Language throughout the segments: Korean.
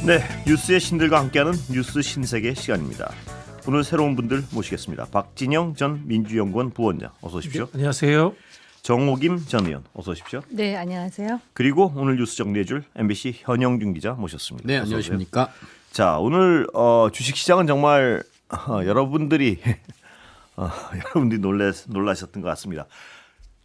네, 뉴스의 신들과 함께하는 뉴스 신세계 시간입니다. 오늘 새로운 분들 모시겠습니다. 박진영 전 민주연구원 부원장 어서 오십시오. 네, 안녕하세요. 정호김 전 의원 어서 오십시오. 네, 안녕하세요. 그리고 오늘 뉴스 정리해줄 MBC 현영준 기자 모셨습니다. 네, 안녕하십니까. 자, 오늘 주식시장은 정말 여러분들이 놀라셨던 것 같습니다.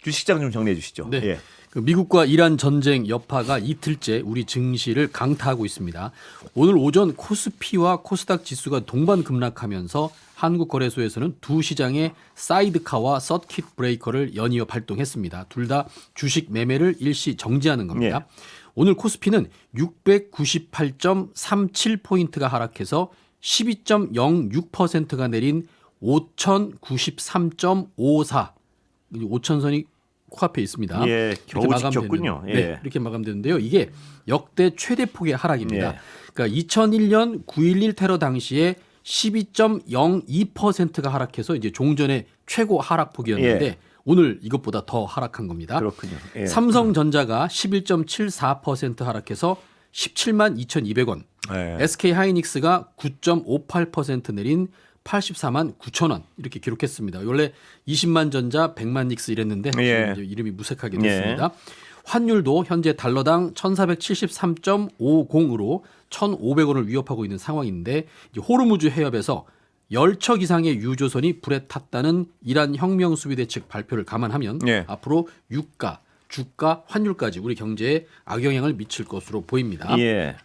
주식시장 좀 정리해 주시죠. 네. 예. 그 미국과 이란 전쟁 여파가 이틀째 우리 증시를 강타하고 있습니다. 오늘 오전 코스피와 코스닥 지수가 동반 급락하면서 한국거래소에서는 두 시장의 사이드카와 서킷 브레이커를 연이어 발동했습니다. 둘 다 주식 매매를 일시 정지하는 겁니다. 예. 오늘 코스피는 698.37포인트가 하락해서 12.06%가 내린 5,093.54. 5천선이 코앞에 있습니다. 예, 겨우 지켰군요. 예. 네, 이렇게 마감되는데요. 이게 역대 최대폭의 하락입니다. 예. 그러니까 2001년 9.11 테러 당시에 12.02%가 하락해서 이제 종전의 최고 하락폭이었는데 예. 오늘 이것보다 더 하락한 겁니다. 그렇군요. 예. 삼성전자가 11.74% 하락해서 17만 2,200원. 예. SK하이닉스가 9.58% 내린 84만 9천 원 이렇게 기록했습니다. 원래 20만 전자 100만 닉스 이랬는데 예. 이제 이름이 무색하게 됐습니다. 환율도 현재 달러당 1,473.50으로 1,500원을 위협하고 있는 상황인데 이제 호르무즈 해협에서 10척 이상의 유조선이 불에 탔다는 이란 혁명 수비 대책 발표를 감안하면 예. 앞으로 유가, 주가, 환율까지 우리 경제에 악영향을 미칠 것으로 보입니다. 예.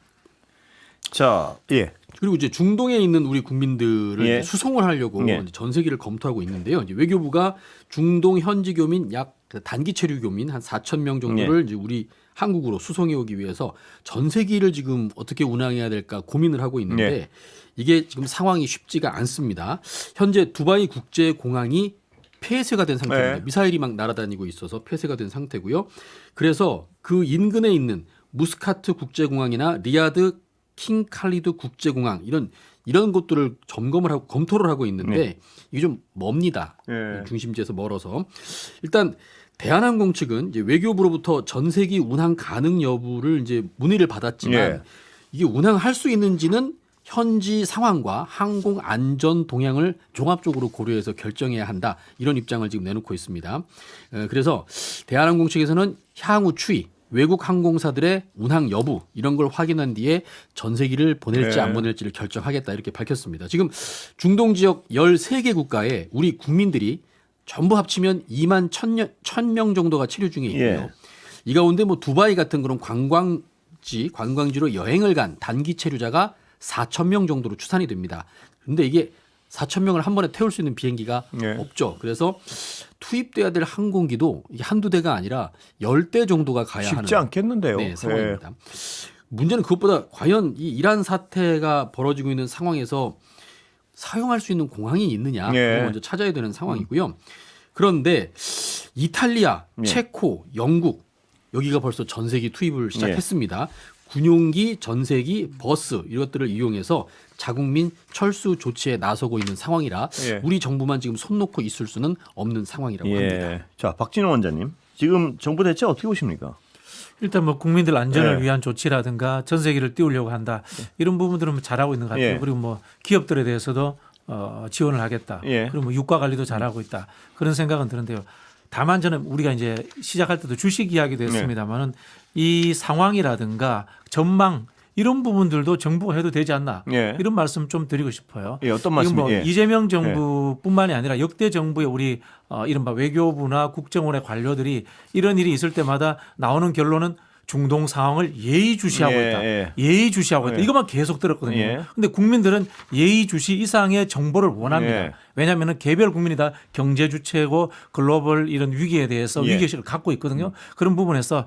자, 예. 그리고 이제 중동에 있는 우리 국민들을 예. 이제 수송을 하려고 예. 이제 전세기를 검토하고 있는데요. 이제 외교부가 중동 현지 교민 약 단기 체류 교민 한 4천 명 정도를 이제 우리 한국으로 수송해 오기 위해서 전세기를 지금 어떻게 운항해야 될까 고민을 하고 있는데 예. 이게 지금 상황이 쉽지가 않습니다. 현재 두바이 국제공항이 폐쇄가 된 상태입니다. 네. 미사일이 막 날아다니고 있어서 폐쇄가 된 상태고요. 그래서 그 인근에 있는 무스카트 국제공항이나 리야드 킹 칼리드 국제공항 이런 곳들을 점검을 하고 검토를 하고 있는데 이게 좀 멉니다. 예. 중심지에서 멀어서 일단 대한항공 측은 이제 외교부로부터 전세기 운항 가능 여부를 이제 문의를 받았지만 예. 이게 운항할 수 있는지는 현지 상황과 항공 안전 동향을 종합적으로 고려해서 결정해야 한다 이런 입장을 지금 내놓고 있습니다. 그래서 대한항공 측에서는 향후 추이 외국 항공사들의 운항 여부 이런 걸 확인한 뒤에 전세기를 보낼지 네. 안 보낼지를 결정하겠다 이렇게 밝혔습니다. 지금 중동 지역 13개 국가에 우리 국민들이 전부 합치면 2만 1,000명 정도가 체류 중에 있고요. 예. 이 가운데 뭐 두바이 같은 그런 관광지로 여행을 간 단기 체류자가 4,000명 정도로 추산이 됩니다. 그런데 이게 4,000명을 한 번에 태울 수 있는 비행기가 예. 없죠. 그래서 투입돼야 될 항공기도 이게 한두 대가 아니라 10대 정도가 가야 하는 쉽지 않겠는데요. 네, 예. 상황입니다. 문제는 그것보다 과연 이 이란 사태가 벌어지고 있는 상황에서 사용할 수 있는 공항이 있느냐 예. 그걸 먼저 찾아야 되는 상황이고요. 그런데 이탈리아, 예. 체코, 영국 여기가 벌써 전세기 투입을 예. 시작했습니다. 군용기, 전세기, 버스 이것들을 이용해서 자국민 철수 조치에 나서고 있는 상황이라 예. 우리 정부만 지금 손 놓고 있을 수는 없는 상황이라고 합니다. 예. 자, 박진호 원장님. 지금 정부 대책 어떻게 보십니까? 일단 뭐 국민들 안전을 예. 위한 조치라든가 전세기를 띄우려고 한다. 이런 부분들은 잘하고 있는 것 같아요. 예. 그리고 뭐 기업들에 대해서도 지원을 하겠다. 예. 그리고 뭐 유가 관리도 잘하고 있다. 그런 생각은 드는데요. 다만 저는 우리가 이제 시작할 때도 주식 이야기도 했습니다만은 이 상황이라든가 전망 이런 부분들도 정부가 해도 되지 않나 예. 이런 말씀 좀 드리고 싶어요. 예, 어떤 이건 말씀이? 뭐 예. 이재명 정부뿐만이 아니라 역대 정부의 우리 이른바 외교부나 국정원의 관료들이 이런 일이 있을 때마다 나오는 결론은 중동 상황을 예의주시하고 예, 있다. 예. 예의주시하고 있다. 예. 이것만 계속 들었거든요. 예. 근데 국민들은 예의주시 이상의 정보를 원합니다. 예. 왜냐하면 개별 국민이 다 경제 주체고 글로벌 이런 위기에 대해서 예. 위기의식을 갖고 있거든요. 그런 부분에서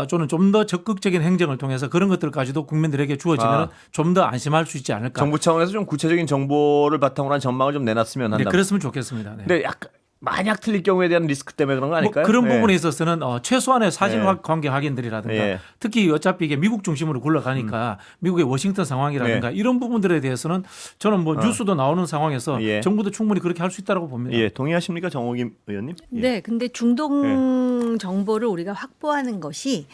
저는 좀 더 적극적인 행정을 통해서 그런 것들까지도 국민들에게 주어지면 좀 더 안심할 수 있지 않을까. 정부 차원에서 좀 구체적인 정보를 바탕으로 한 전망을 좀 내놨으면 한다. 네, 그랬으면 좋겠습니다. 네. 근데 약간 만약 틀릴 경우에 대한 리스크 때문에 그런 거 아닐까요? 뭐 그런 예. 부분에 있어서는 최소한의 사실 예. 관계 확인들이라든가 예. 특히 어차피 이게 미국 중심으로 굴러가니까 미국의 워싱턴 상황이라든가 예. 이런 부분들에 대해서는 저는 뭐 뉴스도 나오는 상황에서 예. 정부도 충분히 그렇게 할 수 있다고 봅니다. 예, 동의하십니까, 정호김 의원님? 예. 네, 근데 중동 정보를 우리가 확보하는 것이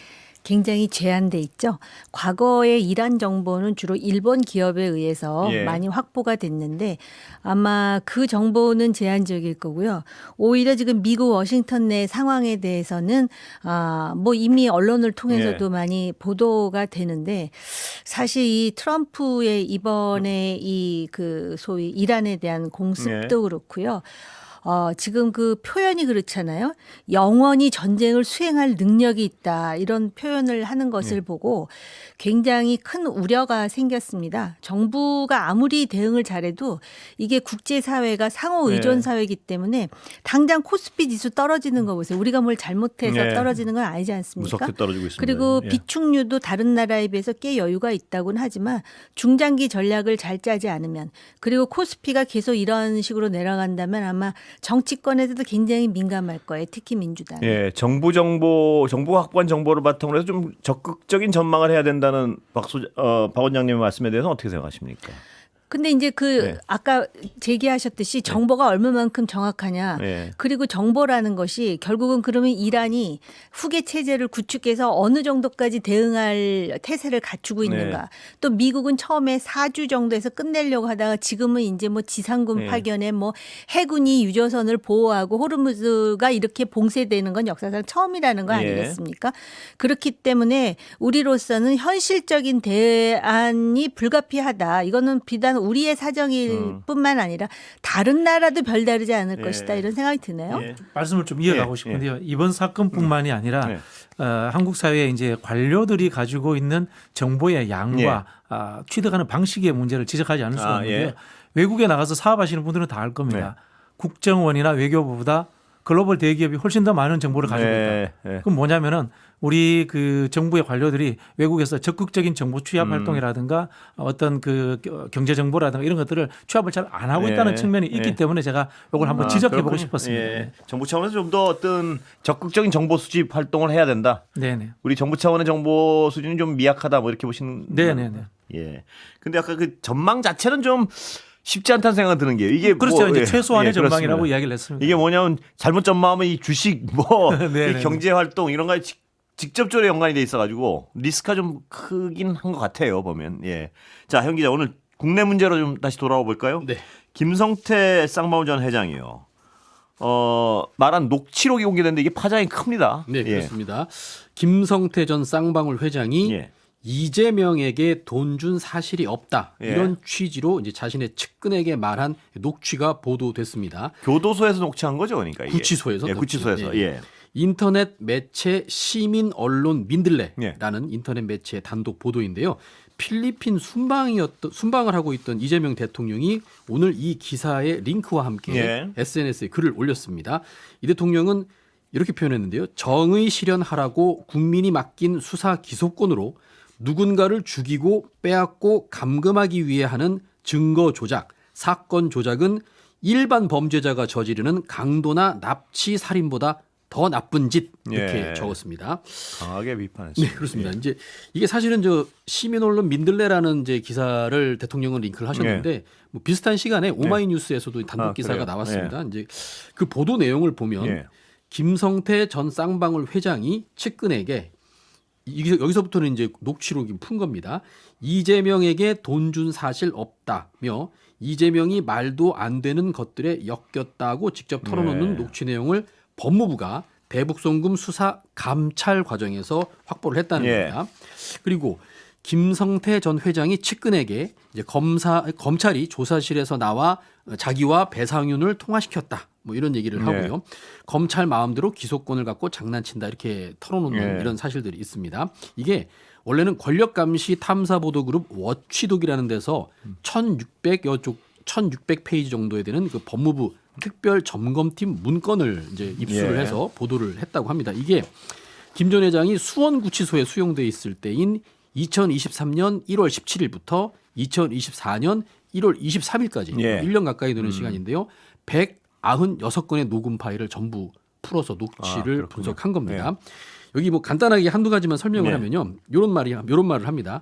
굉장히 제한돼 있죠. 과거에 이란 정보는 주로 일본 기업에 의해서 예. 많이 확보가 됐는데 아마 그 정보는 제한적일 거고요. 오히려 지금 미국 워싱턴 내 상황에 대해서는 뭐 이미 언론을 통해서도 예. 많이 보도가 되는데 사실 이 트럼프의 이번에 이 그 소위 이란에 대한 공습도 그렇고요. 지금 그 표현이 그렇잖아요. 영원히 전쟁을 수행할 능력이 있다. 이런 표현을 하는 것을 보고 굉장히 큰 우려가 생겼습니다. 정부가 아무리 대응을 잘해도 이게 국제사회가 상호 의존 사회이기 때문에 당장 코스피 지수 떨어지는 거 보세요. 우리가 뭘 잘못해서 네. 떨어지는 건 아니지 않습니까? 무섭게 떨어지고 있습니다. 그리고 예. 비축류도 다른 나라에 비해서 꽤 여유가 있다고는 하지만 중장기 전략을 잘 짜지 않으면 그리고 코스피가 계속 이런 식으로 내려간다면 아마 정치권에서도 굉장히 민감할 거예요. 특히 민주당. 예, 정부가 확보한 정보를 바탕으로 해서 좀 적극적인 전망을 해야 된다는 박 원장님의 말씀에 대해서 어떻게 생각하십니까? 근데 이제 네. 아까 제기하셨듯이 정보가 얼마만큼 정확하냐. 네. 그리고 정보라는 것이 결국은 그러면 이란이 후계 체제를 구축해서 어느 정도까지 대응할 태세를 갖추고 있는가. 네. 또 미국은 처음에 4주 정도에서 끝내려고 하다가 지금은 이제 뭐 지상군 네. 파견에 뭐 해군이 유조선을 보호하고 호르무즈가 이렇게 봉쇄되는 건 역사상 처음이라는 거 아니겠습니까? 그렇기 때문에 우리로서는 현실적인 대안이 불가피하다. 이거는 비단 우리의 사정일 뿐만 아니라 다른 나라도 별다르지 않을 예. 것이다 이런 생각이 드네요. 예. 말씀을 좀 이어가고 예, 싶은데요. 이번 사건뿐만이 아니라 예. 한국 사회에 이제 관료들이 가지고 있는 정보의 양과 취득하는 방식의 문제를 지적하지 않을 수가 없는데요. 예. 외국에 나가서 사업하시는 분들은 다 알 겁니다. 국정원이나 외교부보다 글로벌 대기업이 훨씬 더 많은 정보를 가지고 있다. 예. 그럼 뭐냐면은 우리 그 정부의 관료들이 외국에서 적극적인 정보 취합 활동이라든가 어떤 그 경제 정보라든가 이런 것들을 취합을 잘 안 하고 있다는 측면이 있기 때문에 제가 이걸 한번 지적해 보고 그렇군요. 싶었습니다. 예. 정부 차원에서 좀 더 어떤 적극적인 정보 수집 활동을 해야 된다. 네네. 우리 정부 차원의 정보 수준이 좀 미약하다 뭐 이렇게 보시는. 네네네. 예. 근데 아까 그 전망 자체는 좀 쉽지 않다는 생각이 드는 게 이게 그렇죠. 뭐, 이제 예. 최소한의 예, 전망이라고 그렇습니다. 이야기를 했습니다. 이게 뭐냐면 잘못 전망하면 이 주식 뭐 네네네. 이 경제 활동 이런 거에 직접적으로 연관이 돼 있어가지고 리스크가 좀 크긴 한 것 같아요 보면. 예. 자, 현 기자 오늘 국내 문제로 좀 다시 돌아와 볼까요? 네. 김성태 쌍방울 전 회장이요. 말한 녹취록이 공개됐는데 이게 파장이 큽니다. 네, 그렇습니다. 김성태 전 쌍방울 회장이 예. 이재명에게 돈 준 사실이 없다. 예. 이런 취지로 이제 자신의 측근에게 말한 녹취가 보도됐습니다. 교도소에서 녹취한 거죠, 그러니까 이게. 구치소에서. 예, 구치소에서. 예. 예. 인터넷 매체 시민 언론 민들레라는 예. 인터넷 매체의 단독 보도인데요. 필리핀 순방을 하고 있던 이재명 대통령이 오늘 이 기사의 링크와 함께 예. SNS에 글을 올렸습니다. 이 대통령은 이렇게 표현했는데요. 정의 실현하라고 국민이 맡긴 수사 기소권으로 누군가를 죽이고 빼앗고 감금하기 위해 하는 증거 조작, 사건 조작은 일반 범죄자가 저지르는 강도나 납치 살인보다 더 나쁜 짓 이렇게 예. 적었습니다. 강하게 비판했습니다. 네, 그렇습니다. 이제 이게 사실은 저 시민 언론 민들레라는 이제 기사를 대통령은 링크를 하셨는데 뭐 비슷한 시간에 오마이뉴스에서도 단독 기사가 그래요? 나왔습니다. 이제 그 보도 내용을 보면 예. 김성태 전 쌍방울 회장이 측근에게 여기서부터는 이제 녹취록이 푼 겁니다. 이재명에게 돈 준 사실 없다며 이재명이 말도 안 되는 것들에 엮였다고 직접 털어놓는 네. 녹취 내용을 법무부가 대북송금 수사 감찰 과정에서 확보를 했다는 예. 겁니다. 그리고 김성태 전 회장이 측근에게 이제 검찰이 조사실에서 나와 자기와 배상윤을 통화시켰다. 뭐 이런 얘기를 하고요. 검찰 마음대로 기소권을 갖고 장난친다 이렇게 털어놓는 이런 사실들이 있습니다. 이게 원래는 권력감시 탐사보도그룹 워치독이라는 데서 1,600페이지 정도에 되는 그 법무부 특별 점검팀 문건을 이제 입수를 해서 보도를 했다고 합니다. 이게 김 전 회장이 수원구치소에 수용돼 있을 때인 2023년 1월 17일부터 2024년 1월 23일까지 1년 가까이 되는 시간인데요. 196건의 녹음 파일을 전부 풀어서 녹취를 분석한 겁니다. 여기 뭐 간단하게 한두 가지만 설명을 하면요. 요런 말을 합니다.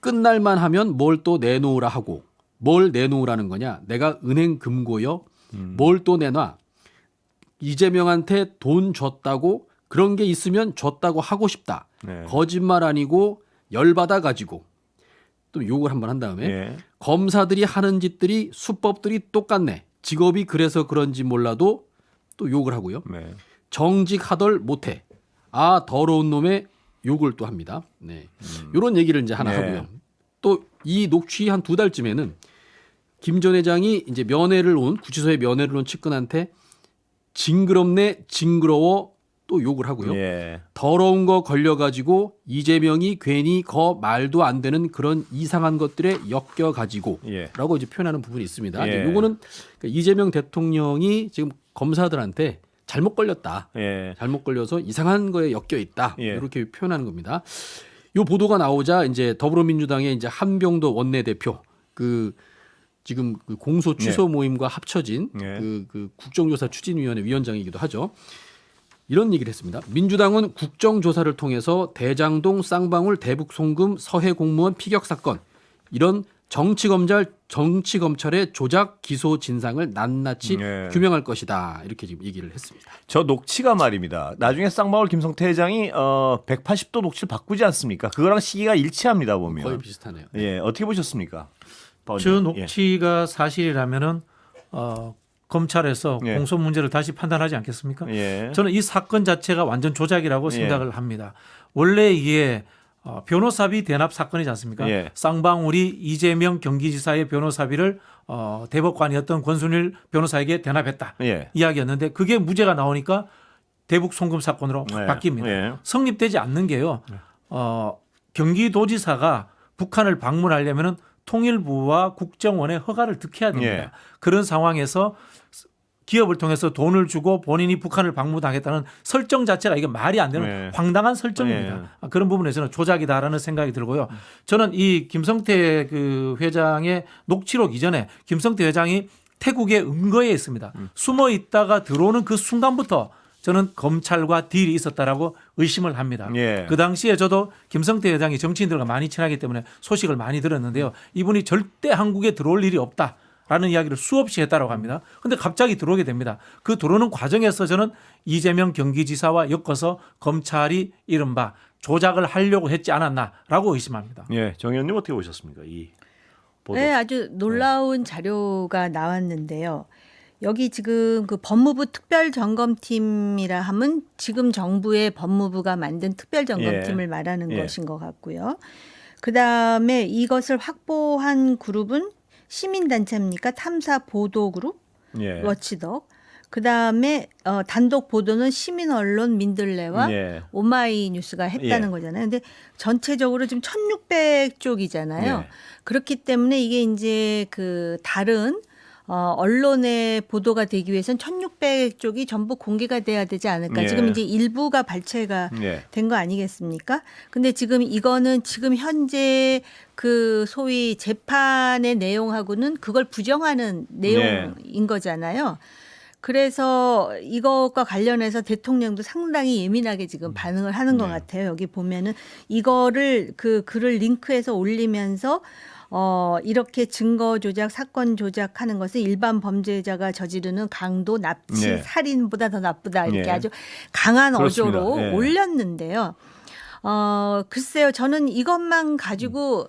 끝날만 하면 뭘 또 내놓으라 하고 뭘 내놓으라는 거냐? 내가 은행 금고요. 뭘 또 내놔? 이재명한테 돈 줬다고 그런 게 있으면 줬다고 하고 싶다. 네. 거짓말 아니고 열받아 가지고 또 욕을 한번 한 다음에 예. 검사들이 하는 짓들이 수법들이 똑같네. 직업이 그래서 그런지 몰라도 또 욕을 하고요. 네. 정직하덜 못해. 아 더러운 놈의 욕을 또 합니다. 네, 이런 얘기를 이제 하나 네. 하고요. 또 이 녹취 한 2달쯤에는 김 전 회장이 이제 면회를 온 구치소에 면회를 온 측근한테 징그럽네, 징그러워 또 욕을 하고요. 예. 더러운 거 걸려가지고 이재명이 괜히 말도 안 되는 그런 이상한 것들에 엮여가지고 예. 라고 이제 표현하는 부분이 있습니다. 예. 요거는 그러니까 이재명 대통령이 지금 검사들한테 잘못 걸렸다. 예. 잘못 걸려서 이상한 거에 엮여 있다. 예. 이렇게 표현하는 겁니다. 이 보도가 나오자 이제 더불어민주당의 이제 한병도 원내대표 지금 그 공소 취소 모임과 합쳐진 네. 그 국정조사 추진위원회 위원장이기도 하죠. 이런 얘기를 했습니다. 민주당은 국정조사를 통해서 대장동 쌍방울 대북 송금 서해 공무원 피격 사건 이런 정치검찰의 조작 기소 진상을 낱낱이 네. 규명할 것이다. 이렇게 지금 얘기를 했습니다. 저 녹취가 말입니다. 나중에 쌍방울 김성태 회장이 180도 녹취를 바꾸지 않습니까? 그거랑 시기가 일치합니다 보면. 거의 비슷하네요. 예, 어떻게 보셨습니까? 저 녹취가 사실이라면은 검찰에서 예. 공소 문제를 다시 판단하지 않겠습니까? 예. 저는 이 사건 자체가 완전 조작이라고 예. 생각을 합니다. 원래 이게 변호사비 대납 사건이지 않습니까? 예. 쌍방울이 이재명 경기지사의 변호사비를 대법관이었던 권순일 변호사에게 대납했다 예. 이야기였는데 그게 무죄가 나오니까 대북 송금 사건으로 확 예. 바뀝니다. 예. 성립되지 않는 게요. 경기도지사가 북한을 방문하려면은 통일부와 국정원의 허가를 득해야 됩니다. 예. 그런 상황에서 기업을 통해서 돈을 주고 본인이 북한을 방문하겠다는 설정 자체가 이게 말이 안 되는 예. 황당한 설정입니다. 그런 부분에서는 조작이다라는 생각이 들고요. 저는 이 김성태 그 회장의 녹취록 이전에 김성태 회장이 태국에 은거에 있습니다. 숨어 있다가 들어오는 그 순간부터 저는 검찰과 딜이 있었다라고 의심을 합니다. 예. 그 당시에 저도 김성태 회장이 정치인들과 많이 친하기 때문에 소식을 많이 들었는데요. 이분이 절대 한국에 들어올 일이 없다라는 이야기를 수없이 했다라고 합니다. 그런데 갑자기 들어오게 됩니다. 그 들어오는 과정에서 저는 이재명 경기지사와 엮어서 검찰이 이른바 조작을 하려고 했지 않았나라고 의심합니다. 예, 정 의원님 어떻게 보셨습니까? 이 보도. 네, 아주 놀라운 자료가 나왔는데요. 여기 지금 그 법무부 특별점검팀이라 하면 지금 정부의 법무부가 만든 특별점검팀을 예. 말하는 예. 것인 것 같고요. 그다음에 이것을 확보한 그룹은 시민단체입니까? 탐사보도그룹, 예. 워치독. 그다음에 단독 보도는 시민언론 민들레와 예. 오마이뉴스가 했다는 예. 거잖아요. 근데 전체적으로 지금 1600쪽이잖아요. 예. 그렇기 때문에 이게 이제 그 다른 언론에 보도가 되기 위해서는 1600쪽이 전부 공개가 돼야 되지 않을까. 예. 지금 이제 일부가 발췌가 예. 된 거 아니겠습니까? 근데 지금 이거는 지금 현재 그 소위 재판의 내용하고는 그걸 부정하는 내용인 거잖아요. 그래서 이것과 관련해서 대통령도 상당히 예민하게 지금 반응을 하는 것 같아요. 여기 보면은 이거를 그 글을 링크해서 올리면서 이렇게 증거 조작, 사건 조작하는 것은 일반 범죄자가 저지르는 강도, 납치, 네. 살인보다 더 나쁘다 이렇게 네. 아주 강한 그렇습니다. 어조로 네. 올렸는데요. 글쎄요, 저는 이것만 가지고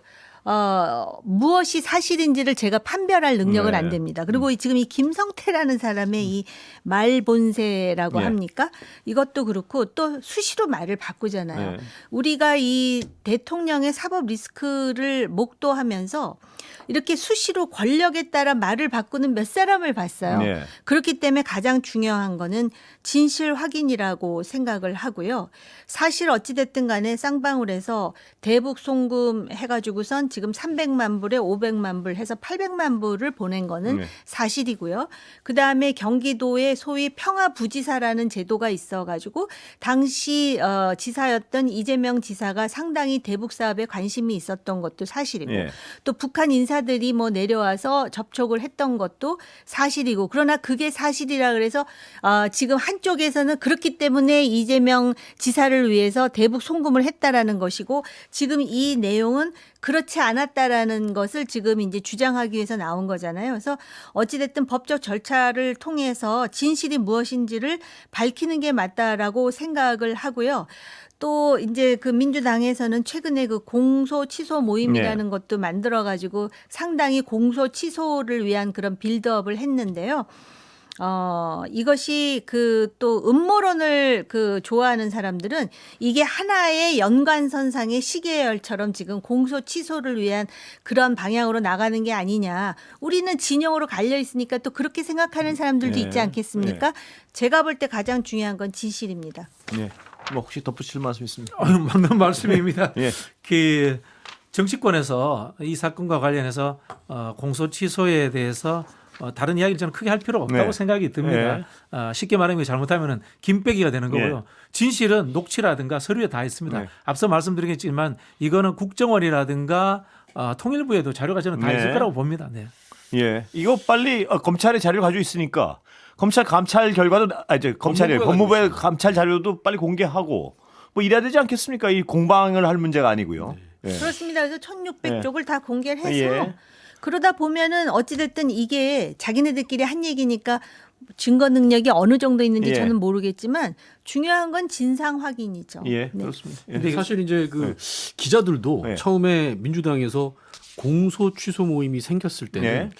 무엇이 사실인지를 제가 판별할 능력은 네. 안 됩니다. 그리고 지금 이 김성태라는 사람의 이 말본세라고 네. 합니까? 이것도 그렇고 또 수시로 말을 바꾸잖아요. 네. 우리가 이 대통령의 사법 리스크를 목도하면서 이렇게 수시로 권력에 따라 말을 바꾸는 몇 사람을 봤어요. 네. 그렇기 때문에 가장 중요한 거는 진실 확인이라고 생각을 하고요. 사실 어찌됐든 간에 쌍방울에서 대북 송금 해가지고선 지금 300만 불에 500만 불 해서 800만 불을 보낸 거는 네. 사실이고요. 그다음에 경기도에 소위 평화부지사라는 제도가 있어가지고 당시 지사였던 이재명 지사가 상당히 대북 사업에 관심이 있었던 것도 사실이고 예. 또 북한 인사들이 뭐 내려와서 접촉을 했던 것도 사실이고 그러나 그게 사실이라 그래서 지금 한쪽에서는 그렇기 때문에 이재명 지사를 위해서 대북 송금을 했다라는 것이고 지금 이 내용은 그렇지 않았다라는 것을 지금 이제 주장하기 위해서 나온 거잖아요. 그래서 어찌됐든 법적 절차를 통해서 진실이 무엇인지를 밝히는 게 맞다라고 생각을 하고요. 또 이제 그 민주당에서는 최근에 그 공소 취소 모임이라는 것도 만들어 가지고 상당히 공소 취소를 위한 그런 빌드업을 했는데요. 이것이 그 또 음모론을 그 좋아하는 사람들은 이게 하나의 연관선상의 시계열처럼 지금 공소 취소를 위한 그런 방향으로 나가는 게 아니냐. 우리는 진영으로 갈려 있으니까 또 그렇게 생각하는 사람들도 네. 있지 않겠습니까? 제가 볼 때 가장 중요한 건 진실입니다. 예. 뭐 혹시 덧붙일 말씀 있습니까? 맞는 말씀입니다. 예. 그 정치권에서 이 사건과 관련해서 공소 취소에 대해서 다른 이야기를 저는 크게 할 필요가 없다고 네. 생각이 듭니다. 쉽게 말하면 잘못하면은 김빼기가 되는 거고요. 진실은 녹취라든가 서류에 다 있습니다. 네. 앞서 말씀드리겠지만 이거는 국정원이라든가 통일부에도 자료가 저는 다 네. 있을 거라고 봅니다. 네. 예. 이거 빨리 검찰의 자료를 가지고 있으니까 검찰 감찰 결과도 이제 검찰이 법무부의 감찰 자료도 빨리 공개하고 뭐 이래야 되지 않겠습니까? 이 공방을 할 문제가 아니고요. 예. 그렇습니다. 그래서 1600쪽을 다 공개를 해서 예. 그러다 보면은 어찌됐든 이게 자기네들끼리 한 얘기니까 증거 능력이 어느 정도 있는지 예. 저는 모르겠지만 중요한 건 진상 확인이죠. 예, 네. 그렇습니다. 예. 근데 사실 이제 그 기자들도 네. 처음에 민주당에서 공소 취소 모임이 생겼을 때는 네.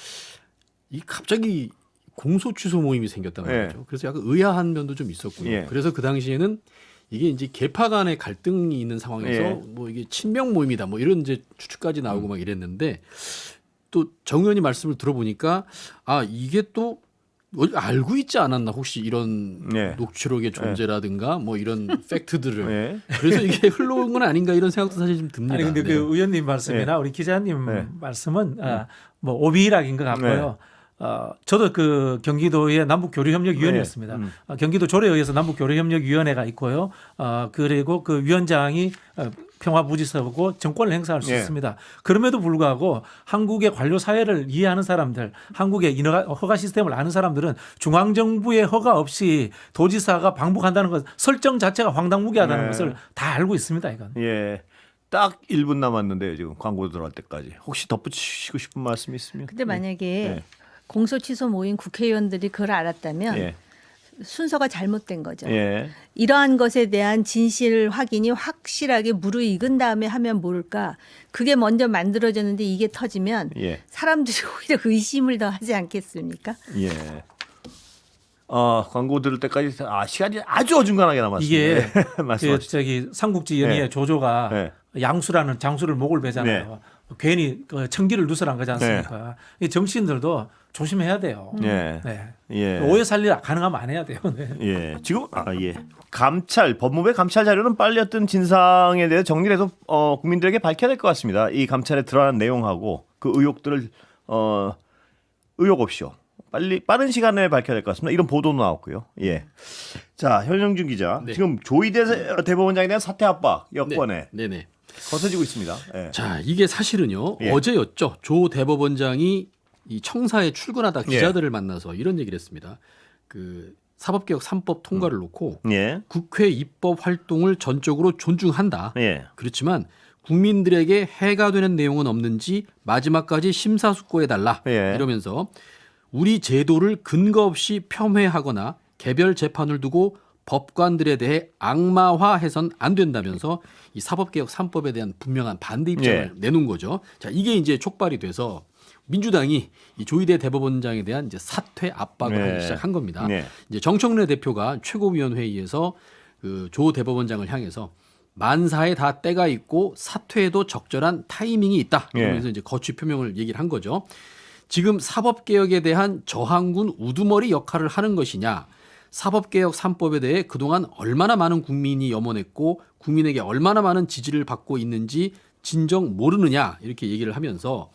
이 갑자기 공소 취소 모임이 생겼단 네. 말이죠. 그래서 약간 의아한 면도 좀 있었고요. 예. 그래서 그 당시에는 이게 이제 계파 간의 갈등이 있는 상황에서 예. 뭐 이게 친명 모임이다 뭐 이런 이제 추측까지 나오고 막 이랬는데 또 정 의원님 말씀을 들어보니까 아 이게 또 알고 있지 않았나 혹시 이런 네. 녹취록의 존재라든가 뭐 이런 팩트들을 예. 그래서 이게 흘러온 건 아닌가 이런 생각도 사실 좀 듭니다. 아니 근데 네. 그 의원님 말씀이나 우리 기자님 네. 말씀은 뭐 오비락인 것 같고요. 저도 그 경기도의 남북교류협력위원이었습니다. 네. 경기도 조례에 의해서 남북교류협력위원회가 있고요. 그리고 그 위원장이 평화부지서고 정권을 행사할 수 네. 있습니다. 그럼에도 불구하고 한국의 관료 사회를 이해하는 사람들, 한국의 허가 시스템을 아는 사람들은 중앙정부의 허가 없이 도지사가 방북한다는 것 설정 자체가 황당무계하다는 네. 것을 다 알고 있습니다. 이건. 예. 딱 1분 남았는데요. 지금 광고 들어갈 때까지. 혹시 덧붙이고 싶은 말씀 있으면? 근데 만약에 예. 공소 취소 모임 국회의원들이 그걸 알았다면 예. 순서가 잘못된 거죠. 예. 이러한 것에 대한 진실 확인이 확실하게 무르익은 다음에 하면 모를까. 그게 먼저 만들어졌는데 이게 터지면 예. 사람들이 오히려 의심을 더 하지 않겠습니까? 예. 광고 들을 때까지 시간이 아주 어중간하게 남았습니다. 이게 그 말씀하시죠. 저기 삼국지 연의의 네. 조조가 네. 양수라는 장수를 목을 베잖아요. 괜히 그 청기를 누설한 거지 않습니까? 이 정치인들도 조심해야 돼요. 예. 네. 예. 오해 살릴 가능하면 안 해야 돼요. 네. 예. 지금 예. 법무부의 감찰 자료는 빨리 어떤 진상에 대해 정리를 해서 국민들에게 밝혀야 될 것 같습니다. 이 감찰에 드러난 내용하고 그 의혹들을 의혹 없이요. 빠른 시간 내에 밝혀야 될 것 같습니다. 이런 보도도 나왔고요. 예. 자, 현영준 기자. 네. 지금 조희대 대법원장에 대한 사퇴 압박 여권에 네네. 거세지고 있습니다. 예. 자 이게 사실은요 예. 어제였죠. 조 대법원장이 이 청사에 출근하다 예. 기자들을 만나서 이런 얘기를 했습니다. 그 사법개혁 3법 통과를 놓고 예. 국회 입법 활동을 전적으로 존중한다. 예. 그렇지만 국민들에게 해가 되는 내용은 없는지 마지막까지 심사숙고해달라. 예. 이러면서 우리 제도를 근거 없이 폄훼하거나 개별 재판을 두고 법관들에 대해 악마화해선 안 된다면서 이 사법개혁 3법에 대한 분명한 반대 입장을 예. 내놓은 거죠. 자, 이게 이제 촉발이 돼서 민주당이 이 조희대 대법원장에 대한 이제 사퇴 압박을 네. 하기 시작한 겁니다. 네. 이제 정청래 대표가 최고위원회의에서 그 조 대법원장을 향해서 만사에 다 때가 있고 사퇴에도 적절한 타이밍이 있다. 이러면서 이제 거취 표명을 얘기를 한 거죠. 지금 사법개혁에 대한 저항군 우두머리 역할을 하는 것이냐. 사법개혁 3법에 대해 그동안 얼마나 많은 국민이 염원했고 국민에게 얼마나 많은 지지를 받고 있는지 진정 모르느냐 이렇게 얘기를 하면서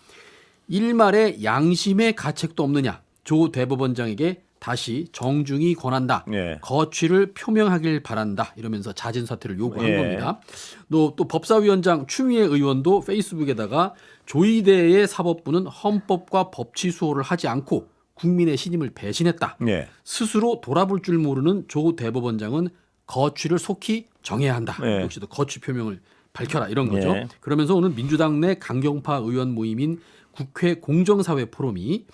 일말의 양심의 가책도 없느냐. 조 대법원장에게 다시 정중히 권한다. 예. 거취를 표명하길 바란다. 이러면서 자진 사퇴를 요구한 예. 겁니다. 또 법사위원장 추미애 의원도 페이스북에다가 조희대의 사법부는 헌법과 법치 수호를 하지 않고 국민의 신임을 배신했다. 예. 스스로 돌아볼 줄 모르는 조 대법원장은 거취를 속히 정해야 한다. 예. 역시도 거취 표명을 밝혀라 이런 거죠. 예. 그러면서 오늘 민주당 내 강경파 의원 모임인 국회 공정사회 포럼이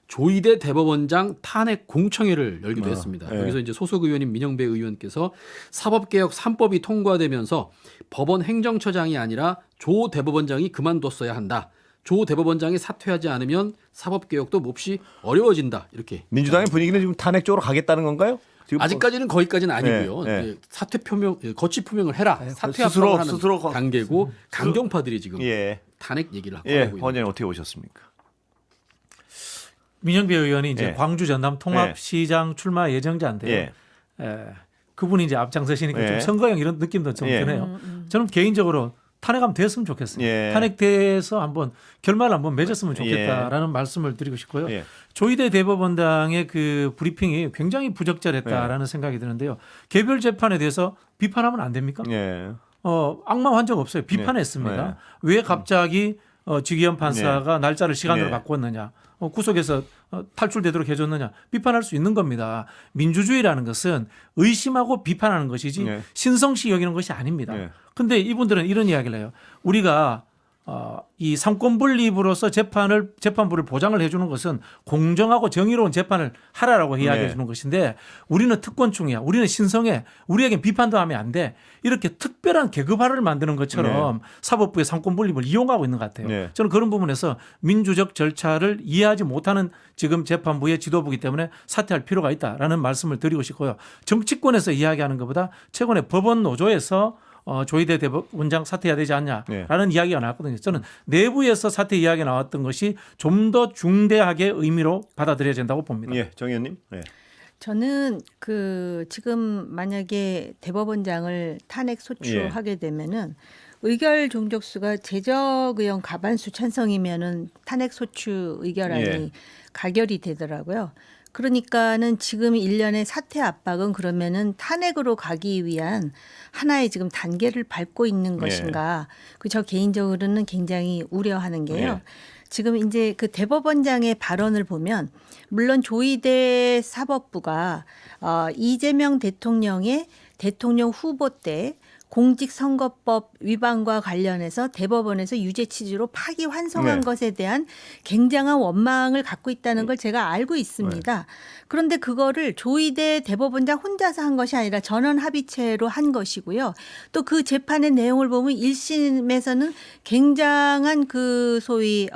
조희대 대법원장 탄핵 공청회를 열기도 했습니다. 예. 여기서 이제 소속 의원인 민영배 의원께서 사법개혁 3법이 통과되면서 법원 행정처장이 아니라 조 대법원장이 그만뒀어야 한다. 조 대법원장이 사퇴하지 않으면 사법개혁도 몹시 어려워진다. 이렇게. 민주당의 분위기는 지금 탄핵 쪽으로 가겠다는 건가요? 지금 아직까지는 거기까지는 아니고요. 네, 네. 이제 사퇴 표명, 거취 표명을 해라. 사퇴 스스로- 합당을 하는 스스로 단계고 강경파들이 지금 예. 탄핵 얘기를 하고 예, 있는. 원장님 어떻게 보셨습니까? 민영배 의원이 이제 예. 광주 전남 통합시장 출마 예정자인데요. 예. 그분이 이제 앞장서시니까 예. 좀 선거형 이런 느낌도 좀 예. 드네요. 저는 개인적으로 탄핵하면 됐으면 좋겠어요. 예. 탄핵돼서 한번 결말을 한번 맺었으면 좋겠다라는 말씀을 드리고 싶고요. 예. 조희대 대법원장의 그 브리핑이 굉장히 부적절했다라는 생각이 드는데요. 개별 재판에 대해서 비판하면 안 됩니까? 예. 악마한 적 없어요. 비판했습니다. 네. 왜 갑자기 지기현 판사가 날짜를 시간으로 바꿨느냐, 구속에서 탈출되도록 해줬느냐 비판할 수 있는 겁니다. 민주주의라는 것은 의심하고 비판하는 것이지 네. 신성시 여기는 것이 아닙니다. 네. 그런데 이분들은 이런 이야기를 해요. 우리가 이 삼권 분립으로서 재판부를 보장을 해주는 것은 공정하고 정의로운 재판을 하라라고 이야기해 주는 것인데 우리는 특권충이야. 우리는 신성해. 우리에겐 비판도 하면 안 돼. 이렇게 특별한 계급화를 만드는 것처럼 사법부의 삼권 분립을 이용하고 있는 것 같아요. 네. 저는 그런 부분에서 민주적 절차를 이해하지 못하는 지금 재판부의 지도부이기 때문에 사퇴할 필요가 있다라는 말씀을 드리고 싶고요. 정치권에서 이야기하는 것보다 최근에 법원 노조에서 조희대 대법원장 사퇴해야 되지 않냐라는 이야기가 나왔거든요. 저는 내부에서 사퇴 이야기가 나왔던 것이 좀 더 중대하게 의미로 받아들여야 된다고 봅니다. 예, 정 의원님. 예. 저는 지금 만약에 대법원장을 탄핵 소추하게 되면은 의결 종족수가 제적 의원 과반수 찬성이면은 탄핵 소추 의결안이 예. 가결이 되더라고요. 그러니까는 지금 일련의 사퇴 압박은 그러면은 탄핵으로 가기 위한 하나의 지금 단계를 밟고 있는 것인가. 저 개인적으로는 굉장히 우려하는 게요. 예. 지금 이제 그 대법원장의 발언을 보면 물론 조희대 사법부가 이재명 대통령의 대통령 후보 때 공직선거법 위반과 관련해서 대법원에서 유죄 취지로 파기환송한 것에 대한 굉장한 원망을 갖고 있다는 걸 제가 알고 있습니다. 그런데 그거를 조희대 대법원장 혼자서 한 것이 아니라 전원 합의체로 한 것이고요. 또 그 재판의 내용을 보면 1심에서는 굉장한 그 소위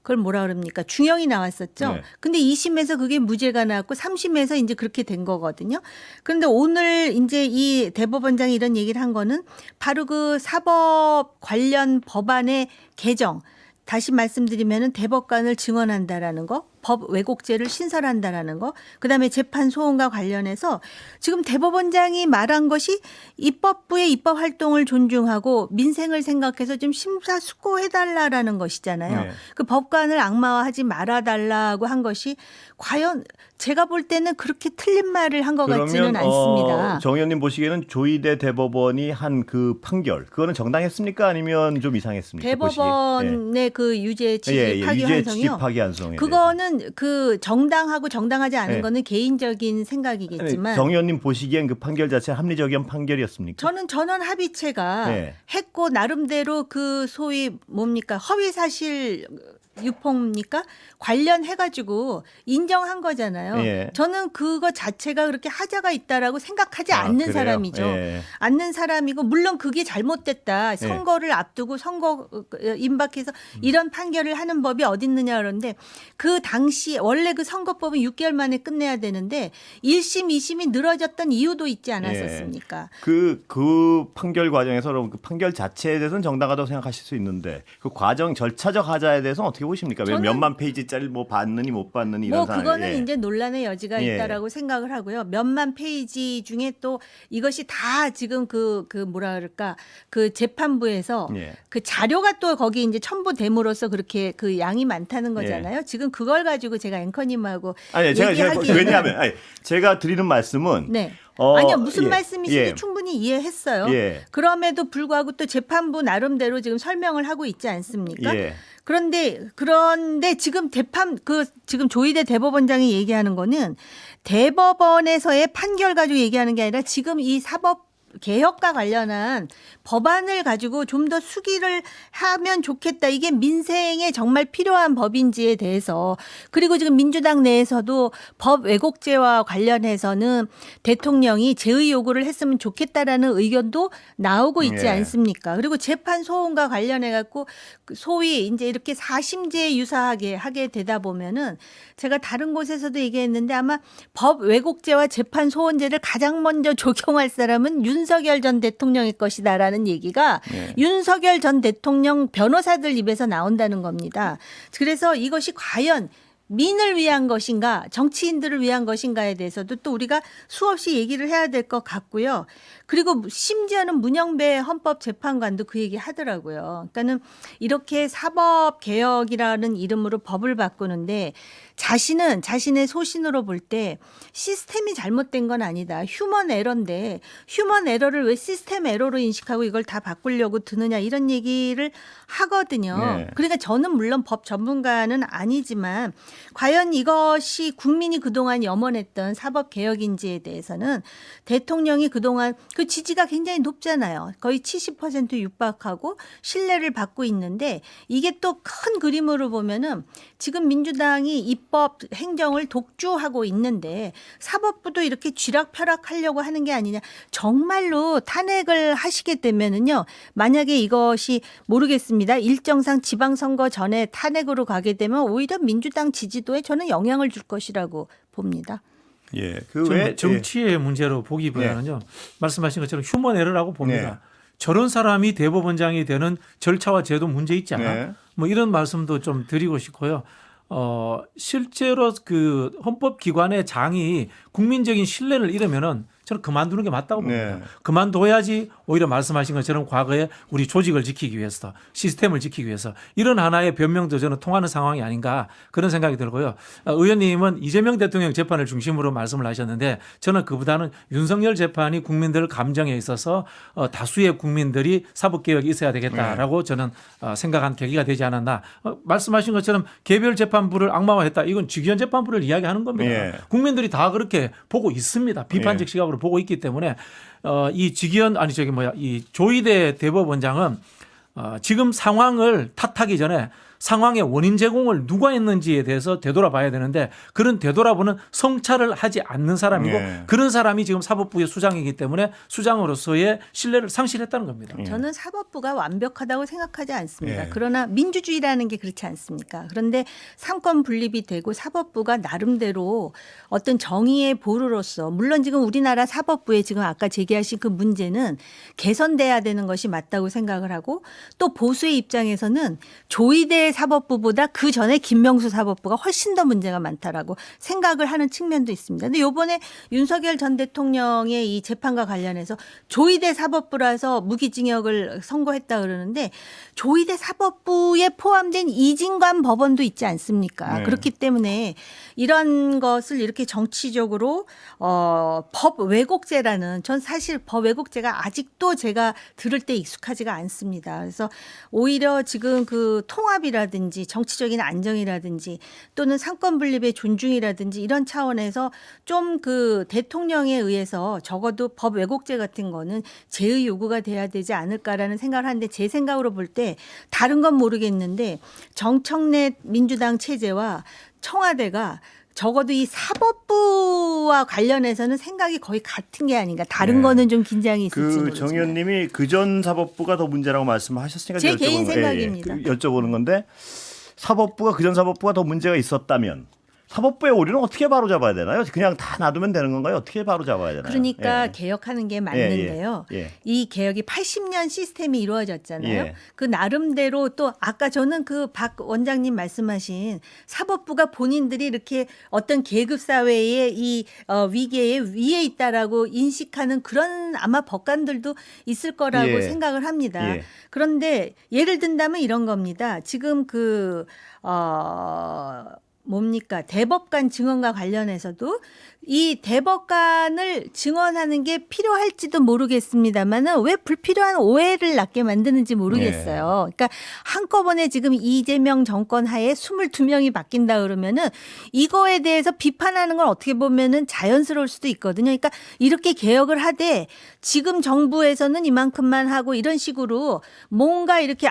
그걸 뭐라 그럽니까? 중형이 나왔었죠. 네. 근데 2심에서 그게 무죄가 나왔고 3심에서 이제 그렇게 된 거거든요. 그런데 오늘 이제 이 대법원장이 이런 얘기를 한 거는 바로 그 사법 관련 법안의 개정, 다시 말씀드리면은 대법관을 증언한다라는 거, 법 왜곡죄를 신설한다라는 거, 그다음에 재판 소원과 관련해서 지금 대법원장이 말한 것이 입법부의 입법 활동을 존중하고 민생을 생각해서 좀 심사숙고해달라라는 것이잖아요. 네. 그 법관을 악마화하지 말아달라고 한 것이 과연 제가 볼 때는 그렇게 틀린 말을 한 것 같지는 않습니다. 정 의원님 보시기에는 조희대 대법원이 한 그 판결 그거는 정당했습니까? 아니면 좀 이상했습니까? 대법원의 그 유죄 취지 파기 유죄 환송이요. 취지 파기 환송에 그거는 그 정당하고 정당하지 않은 네. 거는 개인적인 생각이겠지만 정 의원님 보시기엔 그 판결 자체 합리적인 판결이었습니까? 저는 전원 합의체가 네. 했고 나름대로 그 소위 뭡니까 허위 사실 유포입니까? 관련해가지고 인정한 거잖아요. 예. 저는 그거 자체가 그렇게 하자가 있다라고 생각하지 않는 그래요? 사람이죠. 예. 않는 사람이고 물론 그게 잘못됐다. 선거를 앞두고 선거 임박해서 이런 판결을 하는 법이 어디 있느냐 그러는데 그 당시 원래 그 선거법은 6개월 만에 끝내야 되는데 1심, 2심이 늘어졌던 이유도 있지 않았었습니까? 그 판결 과정에서 그 판결 자체에 대해서는 정당하다고 생각하실 수 있는데 그 과정 절차적 하자에 대해서는 어떻게 보십니까? 왜 저는 몇만 페이지짜리 뭐 받느니 못 받느니 이런 뭐 상황. 그거는 이제 논란의 여지가 예. 있다라고 생각을 하고요. 몇만 페이지 중에 또 이것이 다 지금 그 뭐라 그럴까 그 재판부에서 예. 그 자료가 또 거기 이제 첨부됨으로써 그렇게 그 양이 많다는 거잖아요. 지금 그걸 가지고 제가 앵커님하고 아니 제가 얘기하기에는 왜냐하면 제가 드리는 말씀은 네. 어, 아니요 무슨 예. 말씀이신지 예. 충분히 이해했어요. 예. 그럼에도 불구하고 또 재판부 나름대로 지금 설명을 하고 있지 않습니까? 예. 그런데 지금 지금 조희대 대법원장이 얘기하는 거는 대법원에서의 판결 가지고 얘기하는 게 아니라 지금 이 사법 개혁과 관련한 법안을 가지고 좀 더 수기를 하면 좋겠다. 이게 민생에 정말 필요한 법인지에 대해서 그리고 지금 민주당 내에서도 법 왜곡죄와 관련해서는 대통령이 제의 요구를 했으면 좋겠다라는 의견도 나오고 있지 예. 않습니까? 그리고 재판 소원과 관련해 갖고 소위 이제 이렇게 사심제 유사하게 하게 되다 보면은 제가 다른 곳에서도 얘기했는데 아마 법 왜곡죄와 재판 소원죄를 가장 먼저 적용할 사람은 윤석열 전 대통령일 것이다라는 얘기가 네. 윤석열 전 대통령 변호사들 입에서 나온다는 겁니다. 그래서 이것이 과연 민을 위한 것인가 정치인들을 위한 것인가에 대해서도 또 우리가 수없이 얘기를 해야 될 것 같고요. 그리고 심지어는 문영배 헌법재판관도 그 얘기 하더라고요. 그러니까는 이렇게 사법개혁이라는 이름으로 법을 바꾸는데 자신은 자신의 소신으로 볼 때 시스템이 잘못된 건 아니다. 휴먼 에러인데 휴먼 에러를 왜 시스템 에러로 인식하고 이걸 다 바꾸려고 드느냐 이런 얘기를 하거든요. 네. 그러니까 저는 물론 법 전문가는 아니지만 과연 이것이 국민이 그동안 염원했던 사법개혁인지에 대해서는 대통령이 그동안 그 지지가 굉장히 높잖아요. 거의 70% 육박하고 신뢰를 받고 있는데 이게 또 큰 그림으로 보면은 지금 민주당이 입법 행정을 독주하고 있는데 사법부도 이렇게 쥐락펴락하려고 하는 게 아니냐. 정말로 탄핵을 하시게 되면은요. 만약에 이것이 모르겠습니다. 일정상 지방선거 전에 탄핵으로 가게 되면 오히려 민주당 지지도에 저는 영향을 줄 것이라고 봅니다. 예. 저는 그왜 정치의 문제로 보기보다는요. 말씀하신 것처럼 휴먼 에러라고 봅니다. 네. 저런 사람이 대법원장이 되는 절차와 제도 문제 있지 않아? 네. 뭐 이런 말씀도 좀 드리고 싶고요. 실제로 그 헌법기관의 장이 국민적인 신뢰를 잃으면은 저는 그만두는 게 맞다고 봅니다. 네. 그만둬야지 오히려 말씀하신 것처럼 과거에 우리 조직을 지키기 위해서 시스템을 지키기 위해서 이런 하나의 변명도 저는 통하는 상황이 아닌가 그런 생각이 들고요. 의원님은 이재명 대통령 재판을 중심으로 말씀을 하셨는데 저는 그보다는 윤석열 재판이 국민들 감정에 있어서 다수의 국민들이 사법개혁이 있어야 되겠다라고 저는 생각한 계기가 되지 않았나. 말씀하신 것처럼 개별 재판부를 악마화했다. 이건 직위원 재판부를 이야기하는 겁니다. 예. 국민들이 다 그렇게 보고 있습니다. 비판적 예. 시각으로 보고 있기 때문에 이 직위원 이 조희대 대법원장은 지금 상황을 탓하기 전에 상황의 원인 제공을 누가 했는지에 대해서 되돌아봐야 되는데 그런 되돌아보는 성찰을 하지 않는 사람이고 예. 그런 사람이 지금 사법부의 수장이기 때문에 수장으로서의 신뢰를 상실했다는 겁니다. 저는 사법부가 완벽하다고 생각하지 않습니다. 예. 그러나 민주주의라는 게 그렇지 않습니까? 그런데 삼권 분립이 되고 사법부가 나름대로 어떤 정의의 보루로서 물론 지금 우리나라 사법부에 지금 아까 제기하신 그 문제는 개선돼야 되는 것이 맞다고 생각을 하고 또 보수의 입장에서는 조희대 사법부보다 그 전에 김명수 사법부가 훨씬 더 문제가 많다라고 생각을 하는 측면도 있습니다. 근데 이번에 윤석열 전 대통령의 이 재판과 관련해서 조희대 사법부라서 무기징역을 선고했다 그러는데 조희대 사법부에 포함된 이진관 법원도 있지 않습니까? 네. 그렇기 때문에 이런 것을 이렇게 정치적으로 법 왜곡죄라는 전 사실 법 왜곡죄가 아직도 제가 들을 때 익숙하지가 않습니다. 그래서 오히려 지금 그 통합이라든지 정치적인 안정이라든지 또는 상권 분립의 존중이라든지 이런 차원에서 좀 그 대통령에 의해서 적어도 법 왜곡죄 같은 거는 제의 요구가 돼야 되지 않을까라는 생각을 하는데 제 생각으로 볼 때 다른 건 모르겠는데 정청래 민주당 체제와 청와대가 적어도 이 사법부와 관련해서는 생각이 거의 같은 게 아닌가. 다른 네. 거는 좀 긴장이 있을지 그 모르지만. 정 의원님이 그전 사법부가 더 문제라고 말씀하셨으니까 제 여쭤보는 개인 거- 생각입니다. 여쭤보는 건데 사법부가 그전 사법부가 더 문제가 있었다면 사법부의 오류는 어떻게 바로잡아야 되나요? 그냥 다 놔두면 되는 건가요? 어떻게 바로잡아야 되나요? 그러니까 예. 개혁하는 게 맞는데요. 예. 이 개혁이 80년 시스템이 이루어졌잖아요. 예. 그 나름대로 또 아까 저는 그 박 원장님 말씀하신 사법부가 본인들이 이렇게 어떤 계급 사회의 이 위계에 위에 있다라고 인식하는 그런 아마 법관들도 있을 거라고 예. 생각을 합니다. 예. 그런데 예를 든다면 이런 겁니다. 지금 뭡니까? 대법관 증언과 관련해서도 이 대법관을 증언하는 게 필요할지도 모르겠습니다만은 왜 불필요한 오해를 낳게 만드는지 모르겠어요. 그러니까 한꺼번에 지금 이재명 정권 하에 22명이 바뀐다 그러면은 이거에 대해서 비판하는 건 어떻게 보면은 자연스러울 수도 있거든요. 그러니까 이렇게 개혁을 하되 지금 정부에서는 이만큼만 하고 이런 식으로 뭔가 이렇게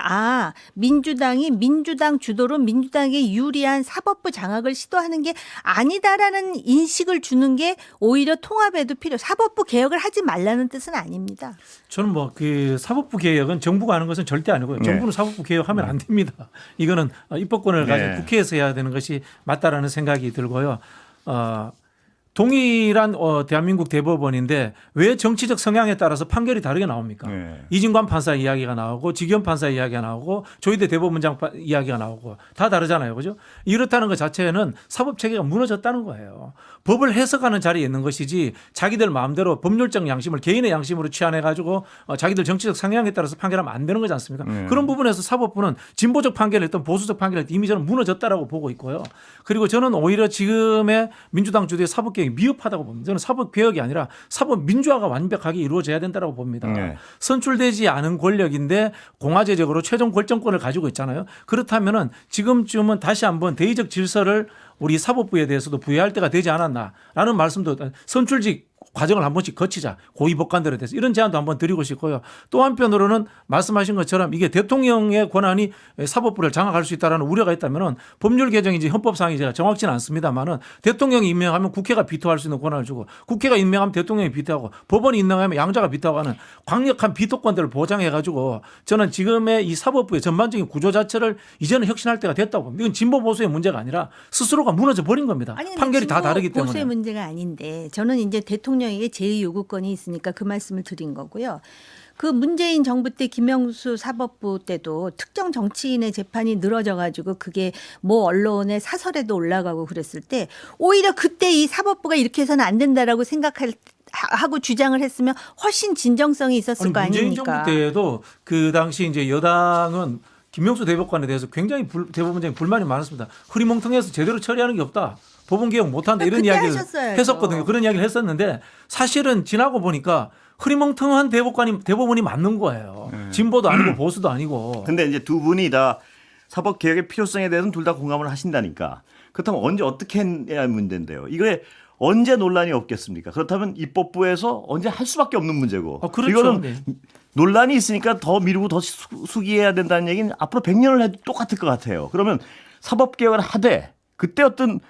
민주당이 민주당 주도로 민주당에 유리한 사법부 장악을 시도하는 게 아니다라는 인식을 주는 게 오히려 통합에도 사법부 개혁을 하지 말라는 뜻은 아닙니다. 저는 뭐 그 사법부 개혁은 정부가 하는 것은 절대 아니고요. 네. 정부는 사법부 개혁하면 안 됩니다. 이거는 입법권을 가진 국회에서 해야 되는 것이 맞다라는 생각이 들고요. 동일한 대한민국 대법원인데 왜 정치적 성향에 따라서 판결이 다르게 나옵니까? 이진관 판사 이야기가 나오고 지기현 판사 이야기가 나오고 조희대 대법원장 이야기가 나오고 다 다르잖아요. 그죠? 이렇다는 것 자체는 사법체계가 무너졌다는 거예요. 법을 해석하는 자리에 있는 것이지 자기들 마음대로 법률적 양심을 개인의 양심으로 취한해가지고 자기들 정치적 성향에 따라서 판결하면 안 되는 거지 않습니까? 그런 부분에서 사법부는 진보적 판결을 했던 보수적 판결을 했던 이미 저는 무너졌다라고 보고 있고요. 그리고 저는 오히려 지금의 민주당 주도의 사법개혁이 미흡하다고 봅니다. 저는 사법개혁이 아니라 사법민주화가 완벽하게 이루어져야 된다고 봅니다. 선출되지 않은 권력인데 공화제적으로 최종 결정권을 가지고 있잖아요. 그렇다면은 지금쯤은 다시 한번 대의적 질서를 우리 사법부에 대해서도 부여할 때가 되지 않았나라는 말씀도 선출직 과정을 한 번씩 거치자. 고위법관들에 대해서 이런 제안도 한번 드리고 싶고요. 또 한편으로는 말씀하신 것처럼 이게 대통령의 권한이 사법부를 장악할 수 있다는 우려가 있다면 법률 개정인지 헌법상이 제가 정확치는 않습니다만은 대통령이 임명하면 국회가 비토할 수 있는 권한을 주고 국회가 임명하면 대통령이 비토하고 법원이 임명하면 양자가 비토하고 하는 강력한 비토권들을 보장해 가지고 저는 지금의 이 사법부의 전반적인 구조 자체를 이제는 혁신할 때가 됐다고 봅니다. 이건 진보 보수의 문제가 아니라 스스로가 무너져 버린 겁니다. 판결이 다 다르기 때문에. 보수의 문제가 아닌데 저는 이제 대통령에게 제의 요구권이 있으니까 그 말씀을 드린 거고요. 그 문재인 정부 때 김영수 사법부 때도 특정 정치인의 재판이 늘어져 가지고 그게 뭐 언론의 사설에도 올라가고 그랬을 때 오히려 그때 이 사법부가 이렇게 해서는 안 된다라고 하고 주장을 했으면 훨씬 진정성이 있었을 거 문재인 아닙니까? 정부 때에도 그 당시 이제 여당은 김명수 대법관에 대해서 굉장히 대법원장이 불만이 많았습니다. 흐리멍텅해서 제대로 처리하는 게 없다. 법원 개혁 못한다 이런 이야기를 했었거든요. 그런 이야기를 했었는데 사실은 지나고 보니까 흐리멍텅한 대법원이 맞는 거예요. 진보도 아니고 보수도 아니고. 근데 이제 두 분이 다 사법 개혁의 필요성에 대해서는 둘 다 공감을 하신다니까. 그렇다면 언제 어떻게 해야 할 문제인데요. 이게 언제 논란이 없겠습니까? 그렇다면 입법부에서 언제 할 수밖에 없는 문제고. 그렇죠. 이거는 네. 논란이 있으니까 더 미루고 더 숙의해야 된다는 얘기는 앞으로 100년을 해도 똑같을 것 같아요. 그러면 사법 개혁을 하되 그때 어떤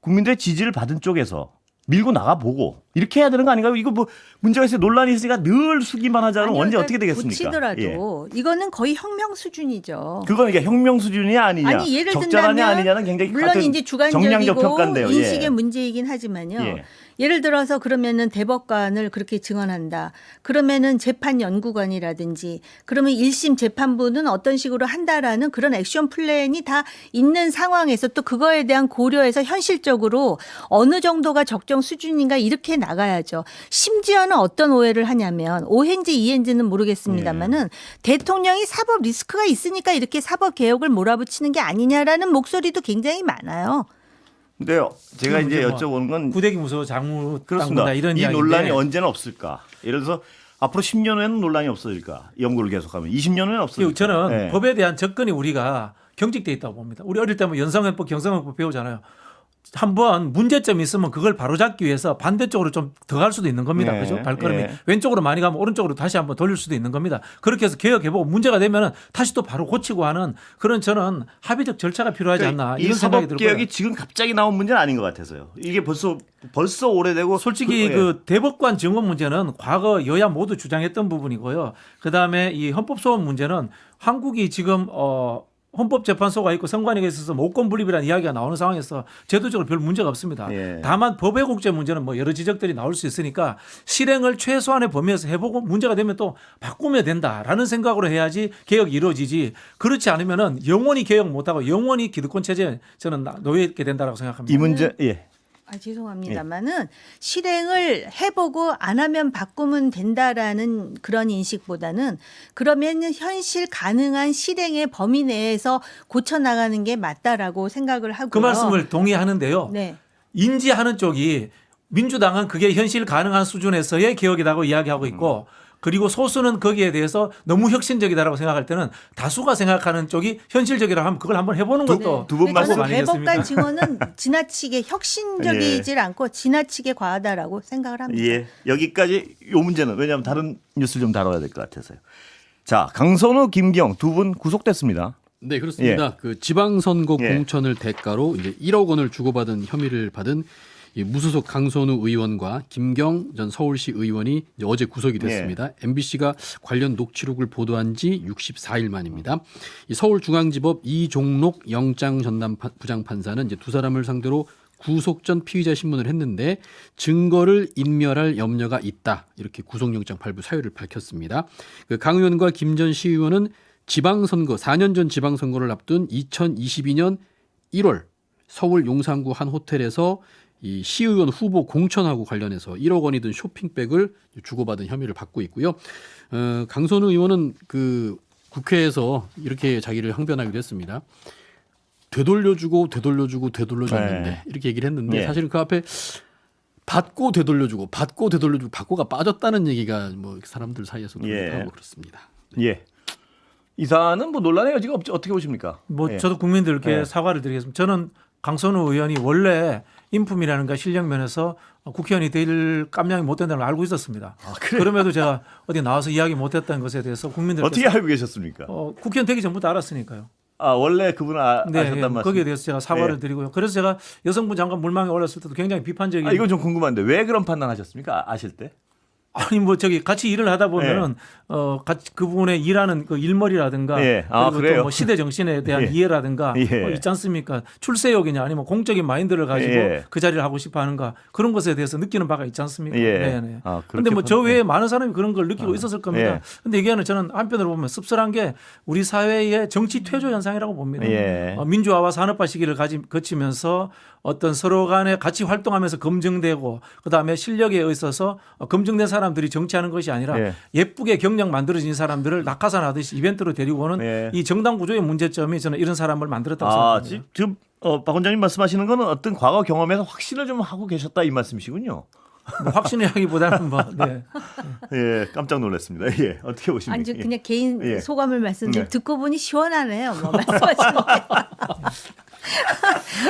국민들의 지지를 받은 쪽에서 밀고 나가보고 이렇게 해야 되는 거 아닌가요? 이거 뭐 문제가 있어요. 논란이 있으니까 늘 수기만 하자면 아니요, 언제 그러니까 어떻게 되겠습니까? 붙이더라도 이거는 거의 혁명 수준이죠. 그건 이게 혁명 수준이냐 아니냐, 아니 예를 적절하냐 든다면 아니냐는 굉장히 물론 이제 정량적 주관적이고 평가인데요. 인식의 문제이긴 하지만요. 예를 들어서 그러면은 대법관을 그렇게 증언한다. 그러면은 재판 연구관이라든지 그러면 1심 재판부는 어떤 식으로 한다라는 그런 액션 플랜이 다 있는 상황에서 또 그거에 대한 고려해서 현실적으로 어느 정도가 적정 수준인가 이렇게 나가야죠. 심지어는 어떤 오해를 하냐면 오해인지 이해인지는 모르겠습니다만은 대통령이 사법 리스크가 있으니까 이렇게 사법 개혁을 몰아붙이는 게 아니냐라는 목소리도 굉장히 많아요. 근데요, 제가 이제 뭐 여쭤보는 건 구대기 무서워 장무 그렇습니다. 땅보다 이런 이 이야기인데 논란이 언제는 없을까? 예를 들어서 앞으로 10년 후에는 논란이 없어질까? 연구를 계속하면 20년 후에는 없어질까? 저는 네. 법에 대한 접근이 우리가 경직돼 있다고 봅니다. 우리 어릴 때 뭐 연상헌법, 경상헌법 배우잖아요. 한번 문제점이 있으면 그걸 바로잡기 위해서 반대쪽으로 좀 더 갈 수도 있는 겁니다. 네. 그죠? 발걸음이 네. 왼쪽으로 많이 가면 오른쪽으로 다시 한번 돌릴 수도 있는 겁니다. 그렇게 해서 개혁해보고 문제가 되면은 다시 또 바로 고치고 하는 그런 저는 합의적 절차가 필요하지 않나 이 이런 생각이 사법 들고요. 개혁이 지금 갑자기 나온 문제는 아닌 것 같아서요. 이게 벌써 오래되고 솔직히 그 대법관 증언 문제는 과거 여야 모두 주장했던 부분이고요. 그다음에 이 헌법소원 문제는 한국이 지금 헌법재판소가 있고 선관위가 있어서 모권 분립이라는 이야기가 나오는 상황에서 제도적으로 별 문제가 없습니다. 다만 법외국제 문제는 뭐 여러 지적들이 나올 수 있으니까 실행을 최소한의 범위에서 해보고 문제가 되면 또 바꾸면 된다라는 생각으로 해야지 개혁이 이루어지지 그렇지 않으면은 영원히 개혁 못하고 영원히 기득권 체제에 저는 놓여 있게 된다라고 생각합니다. 이 문제 죄송합니다만은 실행을 해보고 안 하면 바꾸면 된다라는 그런 인식보다는 그러면 현실 가능한 실행의 범위 내에서 고쳐 나가는 게 맞다라고 생각을 하고요. 그 말씀을 동의하는데요. 네. 인지하는 쪽이 민주당은 그게 현실 가능한 수준에서의 개혁이라고 이야기하고 있고 그리고 소수는 거기에 대해서 너무 혁신적이다라고 생각할 때는 다수가 생각하는 쪽이 현실적이라고 하면 그걸 한번 해보는 것도 두분 말씀 저는 아니겠습니까? 대법관 증언은 지나치게 혁신적이질 않고 지나치게 과하다라고 생각을 합니다. 예, 여기까지 요 문제는 왜냐하면 다른 뉴스를 좀 다뤄야 될 것 같아서요. 자, 강선우, 김경 두 분 구속됐습니다. 네, 그렇습니다. 그 지방선거 예. 공천을 대가로 이제 1억 원을 주고받은 혐의를 받은 이 무소속 강선우 의원과 김경 전 서울시 의원이 이제 어제 구속이 됐습니다. MBC가 관련 녹취록을 보도한 지 64일 만입니다. 이 서울중앙지법 이종록 영장 전담 부장판사는 이제 두 사람을 상대로 구속 전 피의자 신문을 했는데 증거를 인멸할 염려가 있다. 이렇게 구속영장 발부 사유를 밝혔습니다. 그 강 의원과 김 전 시의원은 지방선거 4년 전 지방선거를 앞둔 2022년 1월 서울 용산구 한 호텔에서 이 시의원 후보 공천하고 관련해서 1억 원이 든 쇼핑백을 주고받은 혐의를 받고 있고요. 강선우 의원은 그 국회에서 이렇게 자기를 항변하기도 했습니다. 되돌려주고 되돌려줬는데 네. 이렇게 얘기를 했는데 네. 사실은 그 앞에 받고 되돌려주고 받고가 빠졌다는 얘기가 뭐 사람들 사이에서 예. 하고 그렇습니다. 예. 이 사안은 뭐 논란의 여지가 없죠. 어떻게 보십니까? 뭐 예. 저도 국민들께 예. 사과를 드리겠습니다. 저는 강선우 의원이 원래 인품이라는가 실력 면에서 국회의원이 될 깜냥이 못 된다는 걸 알고 있었습니다. 그래요? 그럼에도 제가 어디 나와서 이야기 못했다는 것에 대해서 국민들께 어떻게 알고 계셨습니까? 국회의원 되기 전부터 알았으니까요. 아, 원래 그분은 네, 아셨단 말씀. 거기에 대해서 제가 사과를 예. 드리고요. 그래서 제가 여성부 장관 물망에 올랐을 때도 굉장히 비판적인. 아, 이건 좀 궁금한데 왜 그런 판단하셨습니까? 아실 때? 아니 뭐 저기 같이 일을 하다 보면은 같이 그분의 일하는 그 일머리라든가 예. 아, 그리고 그래요? 또 뭐 시대 정신에 대한 예. 이해라든가 예. 있지 않습니까? 출세욕이냐 아니면 공적인 마인드를 가지고 예. 그 자리를 하고 싶어 하는가 그런 것에 대해서 느끼는 바가 있지 않습니까? 예. 네네. 아, 그런데 뭐 저 그렇게 외에 많은 사람이 그런 걸 느끼고 있었을 겁니다. 예. 근데 이게는 저는 한편으로 보면 씁쓸한 게 우리 사회의 정치 퇴조 현상이라고 봅니다. 예. 민주화와 산업화 시기를 거치면서 어떤 서로 간에 같이 활동하면서 검증되고 그다음에 실력에 있어서 검증된 사람들이 정치하는 것이 아니라 예. 예쁘게 경력 만들어진 사람들을 낙하산하듯이 이벤트로 데리고 오는 예. 이 정당 구조의 문제점이 저는 이런 사람을 만들었다고 아, 생각합니다. 지금 박 원장님 말씀하시는 거는 어떤 과거 경험에서 확신을 좀 하고 계셨다 이 말씀이시군요. 뭐 확신이라기보다는 뭐 네. 예, 깜짝 놀랐습니다. 예, 어떻게 보십니까? 아니, 저 그냥 개인 예. 소감을 말씀드리면 네. 듣고 보니 시원하네요. 뭐 말씀하시는 게.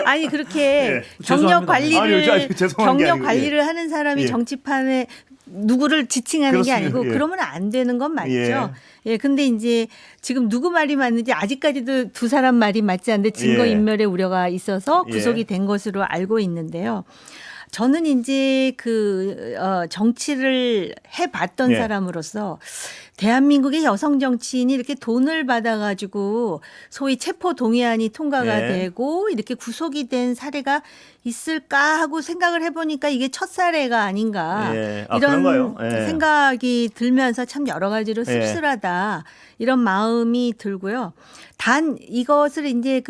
아니 그렇게 예. 경력 죄송합니다. 아니요, 죄송한 게 경력 아니고, 관리를 하는 사람이 예. 정치판에 누구를 지칭하는 게 그렇습니다. 아니고 예. 그러면 안 되는 건 맞죠. 예. 예, 근데 이제 지금 누구 말이 맞는지 아직까지도 두 사람 말이 맞지 않는데 증거 예. 인멸의 우려가 있어서 예. 구속이 된 것으로 알고 있는데요. 저는 이제 정치를 해봤던 예. 사람으로서 대한민국의 여성 정치인이 이렇게 돈을 받아가지고 소위 체포 동의안이 통과가 예. 되고 이렇게 구속이 된 사례가 있을까 하고 생각을 해보니까 이게 첫 사례가 아닌가 예. 아, 이런 그런가요? 예. 생각이 들면서 참 여러 가지로 예. 씁쓸하다 이런 마음이 들고요. 단 이것을 이제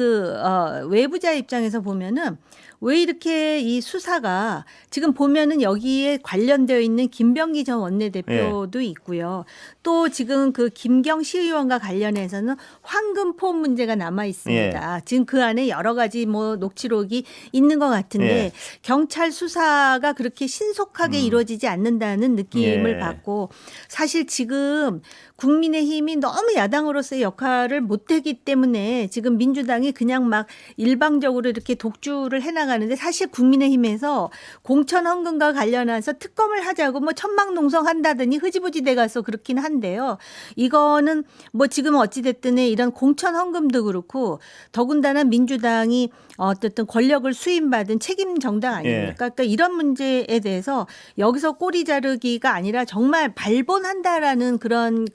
외부자 입장에서 보면은 왜 이렇게 이 수사가 지금 보면은 여기에 관련되어 있는 김병기 전 원내대표도 있고요. 또 지금 그 김경 시의원과 관련해서는 황금포 문제가 남아 있습니다. 지금 그 안에 여러 가지 뭐 녹취록이 있는 것 같은데 예. 경찰 수사가 그렇게 신속하게 이루어지지 않는다는 느낌을 예. 받고 사실 지금 국민의힘이 너무 야당으로서의 역할을 못하기 때문에 지금 민주당이 그냥 막 일방적으로 이렇게 독주를 해나가는데 사실 국민의힘에서 공천 헌금과 관련해서 특검을 하자고 뭐 천막농성한다더니 흐지부지 돼가서 그렇긴 한데요. 이거는 뭐 지금 어찌됐든 이런 공천 헌금도 그렇고 더군다나 민주당이 어쨌든 권력을 수임받은 책임 정당 아닙니까? 예. 그러니까 이런 문제에 대해서 여기서 꼬리 자르기가 아니라 정말 발본한다라는 그런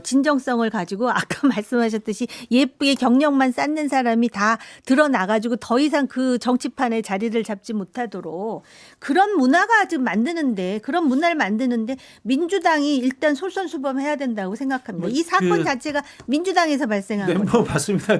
진정성을 가지고 아까 말씀하셨듯이 예쁘게 경력만 쌓는 사람이 다 드러나가지고 더 이상 그 정치판에 자리를 잡지 못하도록 그런 문화가 지금 그런 문화를 만드는데 민주당이 일단 솔선수범해야 된다고 생각합니다. 이 사건 자체가 민주당에서 발생한 네, 거죠. 뭐 맞습니다.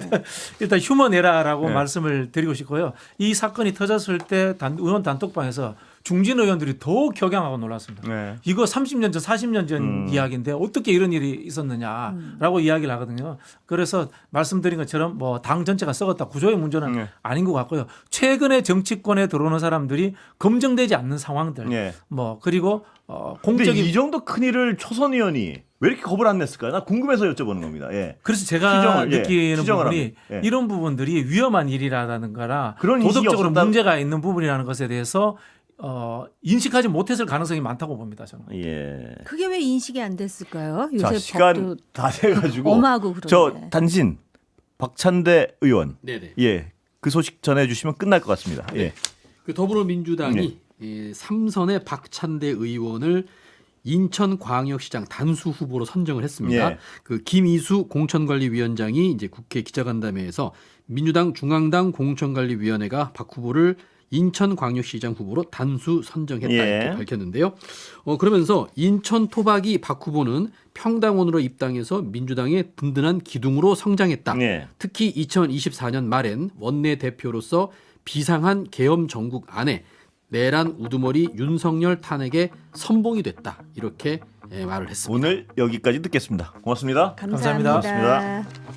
일단 휴먼 에라라고 말씀을 드리고 싶고요. 이 사건이 터졌을 때 의원 단톡방에서 중진 의원들이 더욱 격양하고 놀랐습니다. 네. 이거 30년 전, 40년 전 이야기인데 어떻게 이런 일이 있었느냐라고 이야기를 하거든요. 그래서 말씀드린 것처럼 뭐 당 전체가 썩었다. 구조의 문제는 아닌 것 같고요. 최근에 정치권에 들어오는 사람들이 검증되지 않는 상황들, 네. 뭐 그리고 근데 공적인 이 정도 큰 일을 초선 의원이 왜 이렇게 겁을 안 냈을까요? 나 궁금해서 여쭤보는 겁니다. 예. 그래서 제가 느끼는 추정을 부분이 합니다. 예. 이런 부분들이 위험한 일이라는 거라 그런 인식이 도덕적으로 없었다- 문제가 있는 부분이라는 것에 대해서 인식하지 못했을 가능성이 많다고 봅니다. 저는. 예. 그게 왜 인식이 안 됐을까요? 자, 요새 시간 법도 다 돼가지고 엄하고 그런데. 저 단신 박찬대 의원 네네. 예. 그 소식 전해주시면 끝날 것 같습니다. 예. 그 더불어민주당이 삼선의 박찬대 의원을 인천광역시장 단수 후보로 선정을 했습니다. 예. 그 김이수 공천관리위원장이 이제 국회 기자간담회에서 민주당 중앙당 공천관리위원회가 박 후보를 인천광역시장 후보로 단수 선정했다 예. 이렇게 밝혔는데요. 그러면서 인천 토박이 박 후보는 평당원으로 입당해서 민주당의 든든한 기둥으로 성장했다. 예. 특히 2024년 말엔 원내 대표로서 비상한 계엄 정국 안에 내란 우두머리 윤석열 탄핵에 선봉이 됐다. 이렇게 말을 했습니다. 오늘 여기까지 듣겠습니다. 고맙습니다. 감사합니다. 고맙습니다.